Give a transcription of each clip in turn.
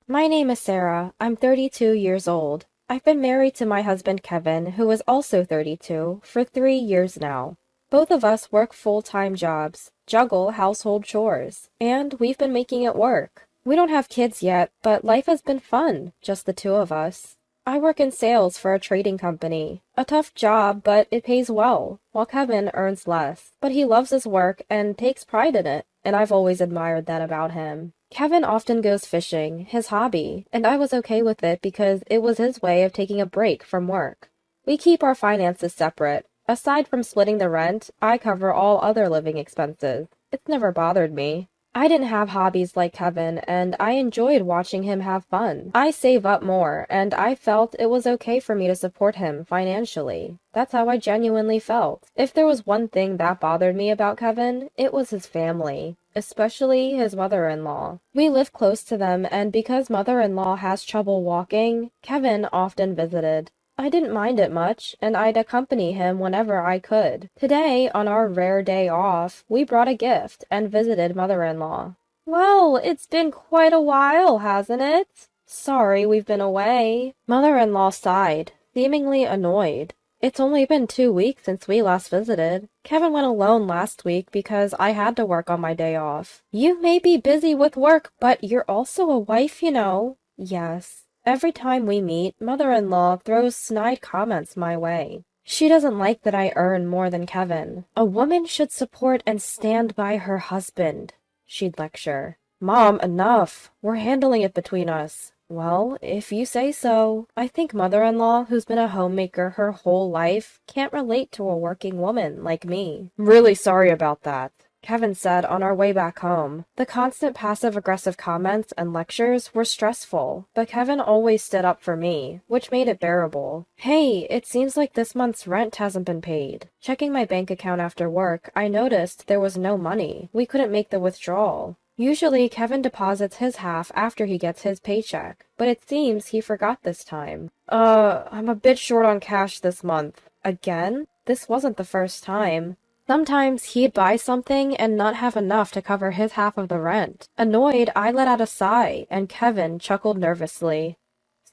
My name is Sarah. I'm 32 years old. I've been married to my husband Kevin, who is also 32, for 3 years now. Both of us work full-time jobs, juggle household chores, and we've been making it work. We don't have kids yet, but life has been fun, just the two of us. I work in sales for a trading company. A tough job, but it pays well, while Kevin earns less. But he loves his work and takes pride in it, and I've always admired that about him. Kevin often goes fishing, his hobby, and I was okay with it because it was his way of taking a break from work. We keep our finances separate. Aside from splitting the rent, I cover all other living expenses. It's never bothered me. I didn't have hobbies like Kevin, and I enjoyed watching him have fun. I save up more, and I felt it was okay for me to support him financially. That's how I genuinely felt. If there was one thing that bothered me about Kevin, it was his family, especially his mother-in-law. We live close to them, and because mother-in-law has trouble walking, Kevin often visited. I didn't mind it much, and I'd accompany him whenever I could. Today, on our rare day off, we brought a gift and visited mother-in-law. Well, it's been quite a while, hasn't it? Sorry we've been away. Mother-in-law sighed, seemingly annoyed. It's only been 2 weeks since we last visited. Kevin went alone last week because I had to work on my day off. You may be busy with work, but you're also a wife, you know. Yes. Every time we meet, mother-in-law throws snide comments my way. She doesn't like that I earn more than Kevin. A woman should support and stand by her husband, she'd lecture. Mom, enough. We're handling it between us. Well, if you say so. I think mother-in-law, who's been a homemaker her whole life, can't relate to a working woman like me. Really sorry about that, Kevin said on our way back home. The constant passive-aggressive comments and lectures were stressful, but Kevin always stood up for me, which made it bearable. Hey, it seems like this month's rent hasn't been paid. Checking my bank account after work, I noticed there was no money. We couldn't make the withdrawal. Usually, Kevin deposits his half after he gets his paycheck, but it seems he forgot this time. I'm a bit short on cash this month. Again? This wasn't the first time. Sometimes he'd buy something and not have enough to cover his half of the rent. Annoyed, I let out a sigh, and Kevin chuckled nervously.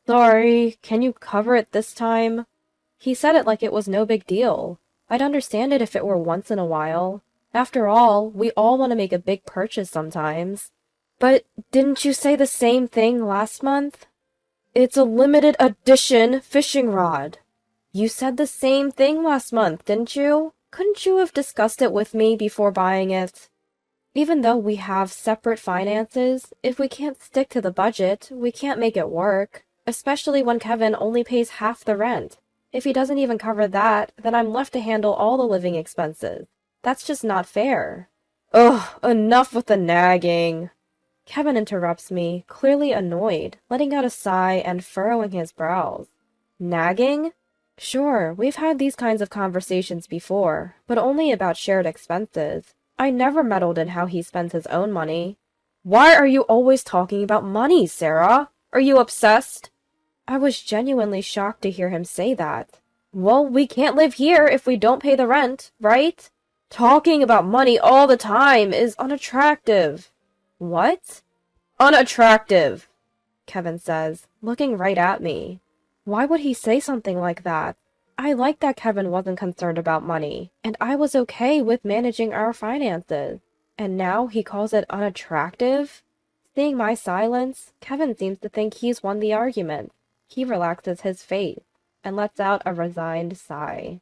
Sorry, can you cover it this time? He said it like it was no big deal. I'd understand it if it were once in a while. After all, we all want to make a big purchase sometimes. But didn't you say the same thing last month? It's a limited edition fishing rod. You said the same thing last month, didn't you? Couldn't you have discussed it with me before buying it? Even though we have separate finances, if we can't stick to the budget, we can't make it work, especially when Kevin only pays half the rent. If he doesn't even cover that, then I'm left to handle all the living expenses. That's just not fair. Ugh, enough with the nagging. Kevin interrupts me, clearly annoyed, letting out a sigh and furrowing his brows. Nagging? Sure, we've had these kinds of conversations before, but only about shared expenses. I never meddled in how he spends his own money. Why are you always talking about money, Sarah? Are you obsessed? I was genuinely shocked to hear him say that. Well, we can't live here if we don't pay the rent, right? Talking about money all the time is unattractive. What? Unattractive, Kevin says, looking right at me. Why would he say something like that? I liked that Kevin wasn't concerned about money, and I was okay with managing our finances. And now he calls it unattractive? Seeing my silence, Kevin seems to think he's won the argument. He relaxes his face and lets out a resigned sigh.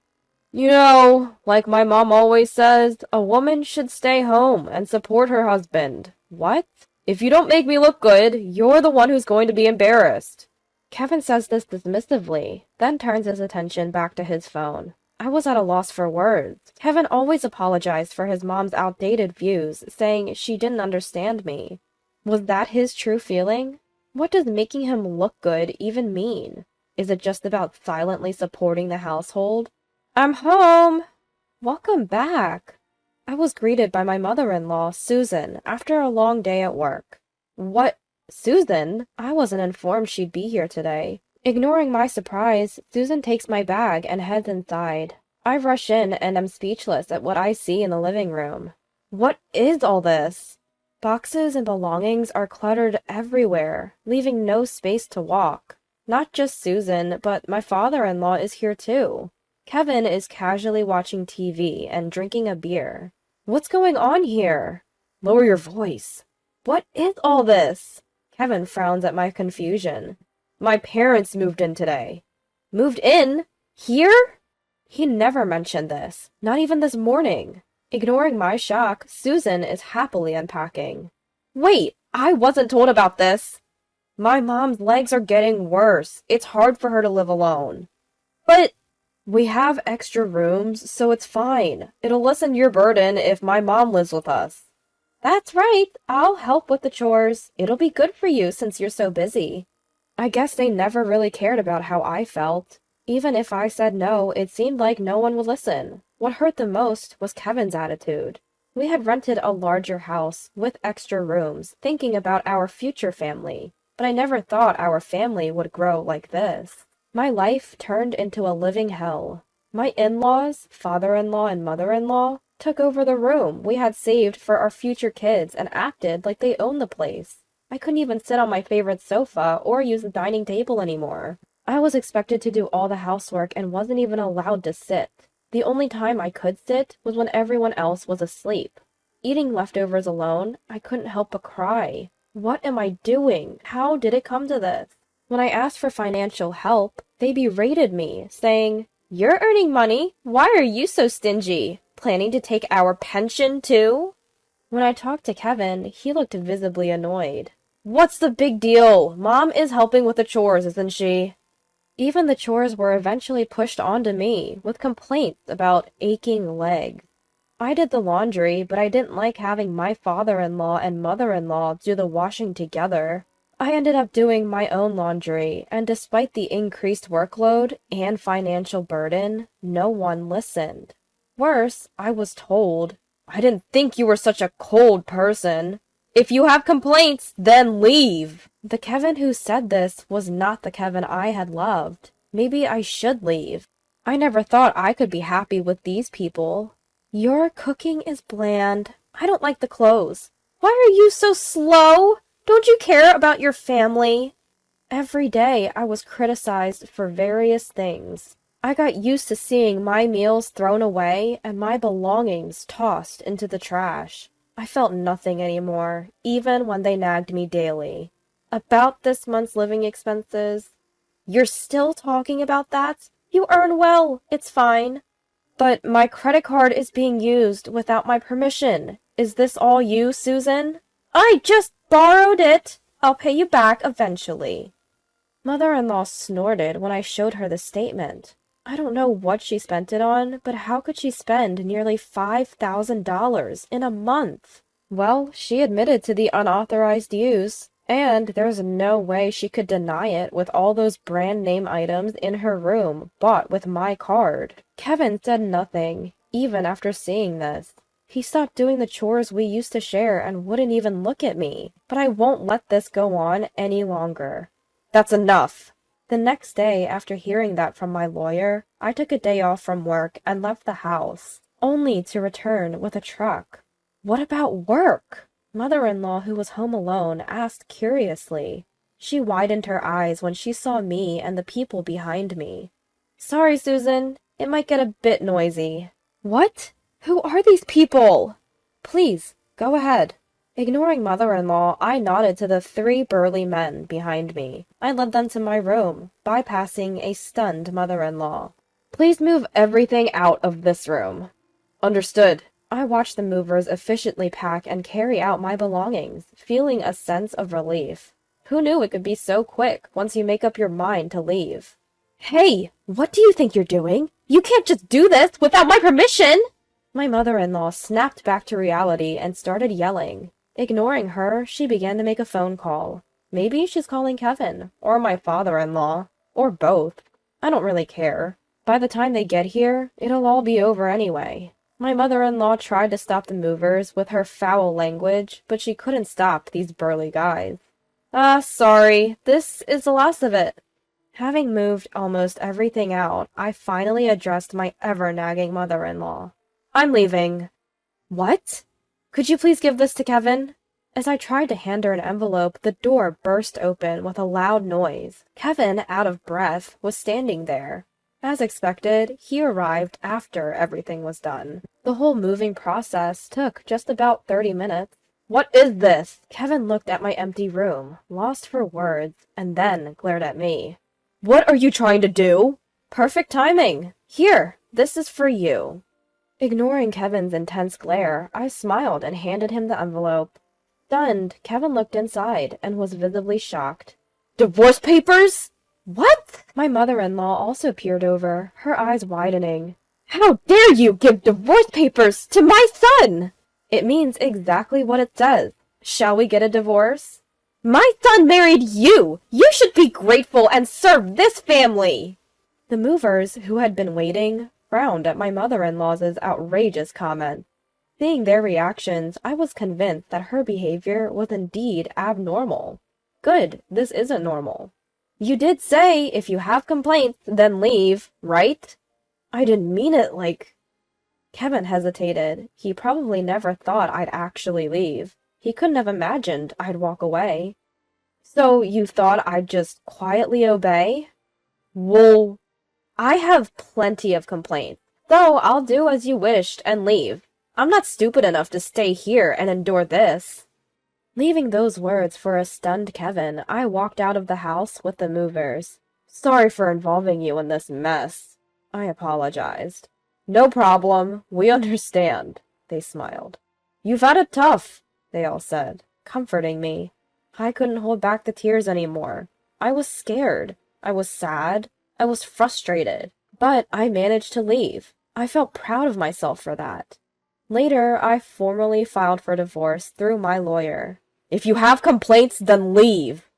You know, like my mom always says, a woman should stay home and support her husband. What? If you don't make me look good, you're the one who's going to be embarrassed. Kevin says this dismissively, then turns his attention back to his phone. I was at a loss for words. Kevin always apologized for his mom's outdated views, saying she didn't understand me. Was that his true feeling? What does making him look good even mean? Is it just about silently supporting the household? I'm home! Welcome back! I was greeted by my mother-in-law, Susan, after a long day at work. What? Susan? I wasn't informed she'd be here today. Ignoring my surprise, Susan takes my bag and heads inside. I rush in and am speechless at what I see in the living room. What is all this? Boxes and belongings are cluttered everywhere, leaving no space to walk. Not just Susan, but my father-in-law is here too. Kevin is casually watching TV and drinking a beer. What's going on here? Lower your voice. What is all this? Kevin frowns at my confusion. My parents moved in today. Moved in? Here? He never mentioned this, not even this morning. Ignoring my shock, Susan is happily unpacking. Wait, I wasn't told about this. My mom's legs are getting worse. It's hard for her to live alone. But we have extra rooms, so it's fine. It'll lessen your burden if my mom lives with us. That's right. I'll help with the chores. It'll be good for you since you're so busy. I guess they never really cared about how I felt. Even if I said no, it seemed like no one would listen. What hurt the most was Kevin's attitude. We had rented a larger house with extra rooms, thinking about our future family, but I never thought our family would grow like this. My life turned into a living hell. My in-laws, father-in-law and mother-in-law, took over the room we had saved for our future kids and acted like they owned the place. I couldn't even sit on my favorite sofa or use the dining table anymore. I was expected to do all the housework and wasn't even allowed to sit. The only time I could sit was when everyone else was asleep. Eating leftovers alone, I couldn't help but cry. What am I doing? How did it come to this? When I asked for financial help, they berated me, saying, "You're earning money. Why are you so stingy? Planning to take our pension too?" When I talked to Kevin, he looked visibly annoyed. What's the big deal? Mom is helping with the chores, isn't she? Even the chores were eventually pushed onto me, with complaints about aching legs. I did the laundry, but I didn't like having my father-in-law and mother-in-law do the washing together. I ended up doing my own laundry, and despite the increased workload and financial burden, no one listened. Worse, I was told, "I didn't think you were such a cold person. If you have complaints, then leave." The Kevin who said this was not the Kevin I had loved. Maybe I should leave. I never thought I could be happy with these people. Your cooking is bland. I don't like the clothes. Why are you so slow? Don't you care about your family? Every day I was criticized for various things. I got used to seeing my meals thrown away and my belongings tossed into the trash. I felt nothing anymore, even when they nagged me daily. About this month's living expenses. You're still talking about that? You earn well, it's fine. But my credit card is being used without my permission. Is this all you, Susan? I just borrowed it. I'll pay you back eventually. Mother-in-law snorted when I showed her the statement. I don't know what she spent it on, but how could she spend nearly $5,000 in a month? Well, she admitted to the unauthorized use, and there's no way she could deny it with all those brand name items in her room bought with my card. Kevin said nothing, even after seeing this. He stopped doing the chores we used to share and wouldn't even look at me, but I won't let this go on any longer. That's enough. The next day, after hearing that from my lawyer, I took a day off from work and left the house, only to return with a truck. What about work? Mother-in-law, who was home alone, asked curiously. She widened her eyes when she saw me and the people behind me. Sorry, Susan. It might get a bit noisy. What? Who are these people? Please, go ahead. Ignoring mother-in-law, I nodded to the 3 burly men behind me. I led them to my room, bypassing a stunned mother-in-law. Please move everything out of this room. Understood. I watched the movers efficiently pack and carry out my belongings, feeling a sense of relief. Who knew it could be so quick once you make up your mind to leave? Hey, what do you think you're doing? You can't just do this without my permission! My mother-in-law snapped back to reality and started yelling. Ignoring her, she began to make a phone call. Maybe she's calling Kevin, or my father-in-law, or both. I don't really care. By the time they get here, it'll all be over anyway. My mother-in-law tried to stop the movers with her foul language, but she couldn't stop these burly guys. Sorry, this is the last of it. Having moved almost everything out, I finally addressed my ever-nagging mother-in-law. I'm leaving. What? Could you please give this to Kevin? As I tried to hand her an envelope, the door burst open with a loud noise. Kevin, out of breath, was standing there. As expected, he arrived after everything was done. The whole moving process took just about 30 minutes. "What is this?" Kevin looked at my empty room, lost for words, and then glared at me. "What are you trying to do?" "Perfect timing. Here, this is for you." Ignoring Kevin's intense glare, I smiled and handed him the envelope. Stunned, Kevin looked inside and was visibly shocked. "Divorce papers?" "What?" My mother-in-law also peered over, her eyes widening. "How dare you give divorce papers to my son?" "It means exactly what it says. Shall we get a divorce?" "My son married you! You should be grateful and serve this family!" The movers, who had been waiting, frowned at my mother-in-law's outrageous comment. Seeing their reactions, I was convinced that her behavior was indeed abnormal. Good, this isn't normal. "You did say, if you have complaints, then leave, right?" "I didn't mean it like—" Kevin hesitated. He probably never thought I'd actually leave. He couldn't have imagined I'd walk away. "So you thought I'd just quietly obey?" "Well, I have plenty of complaints, so I'll do as you wished and leave. I'm not stupid enough to stay here and endure this." Leaving those words for a stunned Kevin, I walked out of the house with the movers. "Sorry for involving you in this mess," I apologized. "No problem. We understand," they smiled. "You've had it tough," they all said, comforting me. I couldn't hold back the tears anymore. I was scared. I was sad. I was frustrated. But I managed to leave. I felt proud of myself for that. Later, I formally filed for divorce through my lawyer. "If you have complaints, then leave."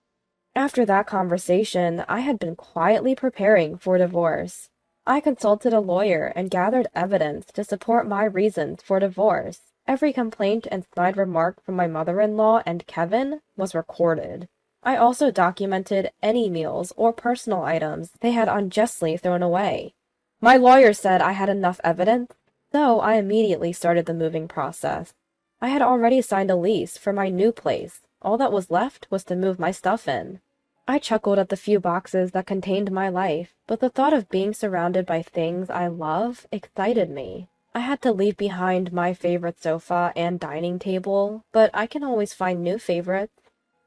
After that conversation, I had been quietly preparing for divorce. I consulted a lawyer and gathered evidence to support my reasons for divorce. Every complaint and snide remark from my mother-in-law and Kevin was recorded. I also documented any meals or personal items they had unjustly thrown away. My lawyer said I had enough evidence, so I immediately started the moving process. I had already signed a lease for my new place. All that was left was to move my stuff in. I chuckled at the few boxes that contained my life, but the thought of being surrounded by things I love excited me. I had to leave behind my favorite sofa and dining table, but I can always find new favorites.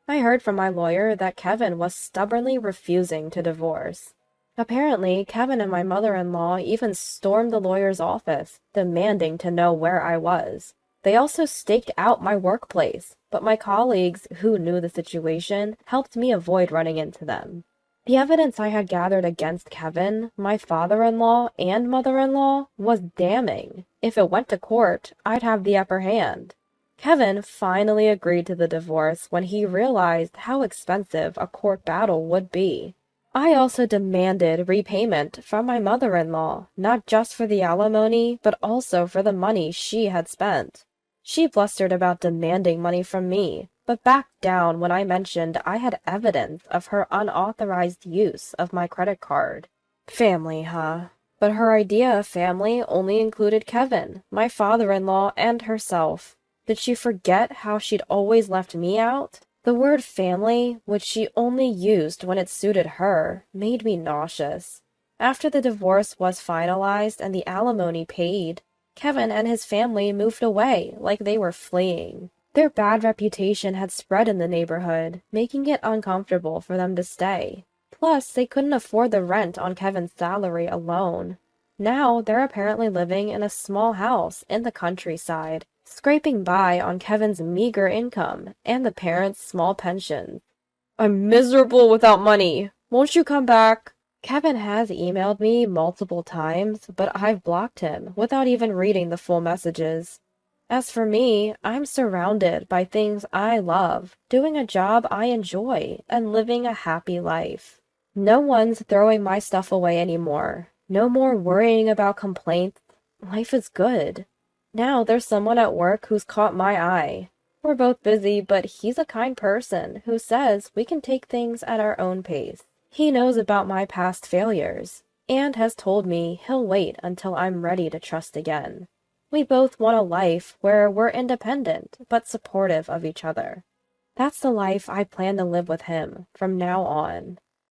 I heard from my lawyer that Kevin was stubbornly refusing to divorce. Apparently, Kevin and my mother-in-law even stormed the lawyer's office, demanding to know where I was. They also staked out my workplace, but my colleagues, who knew the situation, helped me avoid running into them. The evidence I had gathered against Kevin, my father-in-law, and mother-in-law was damning. If it went to court, I'd have the upper hand. Kevin finally agreed to the divorce when he realized how expensive a court battle would be. I also demanded repayment from my mother-in-law, not just for the alimony, but also for the money she had spent. She blustered about demanding money from me, but backed down when I mentioned I had evidence of her unauthorized use of my credit card. Family, huh? But her idea of family only included Kevin, my father-in-law, and herself. Did she forget how she'd always left me out? The word family, which she only used when it suited her, made me nauseous. After the divorce was finalized and the alimony paid, Kevin and his family moved away like they were fleeing. Their bad reputation had spread in the neighborhood, making it uncomfortable for them to stay. Plus, they couldn't afford the rent on Kevin's salary alone. Now, they're apparently living in a small house in the countryside, scraping by on Kevin's meager income and the parents' small pensions. "I'm miserable without money. Won't you come back?" Kevin has emailed me multiple times, but I've blocked him without even reading the full messages. As for me, I'm surrounded by things I love, doing a job I enjoy, and living a happy life. No one's throwing my stuff away anymore. No more worrying about complaints. Life is good. Now there's someone at work who's caught my eye. We're both busy, but he's a kind person who says we can take things at our own pace. He knows about my past failures, and has told me he'll wait until I'm ready to trust again. We both want a life where we're independent, but supportive of each other. That's the life I plan to live with him from now on.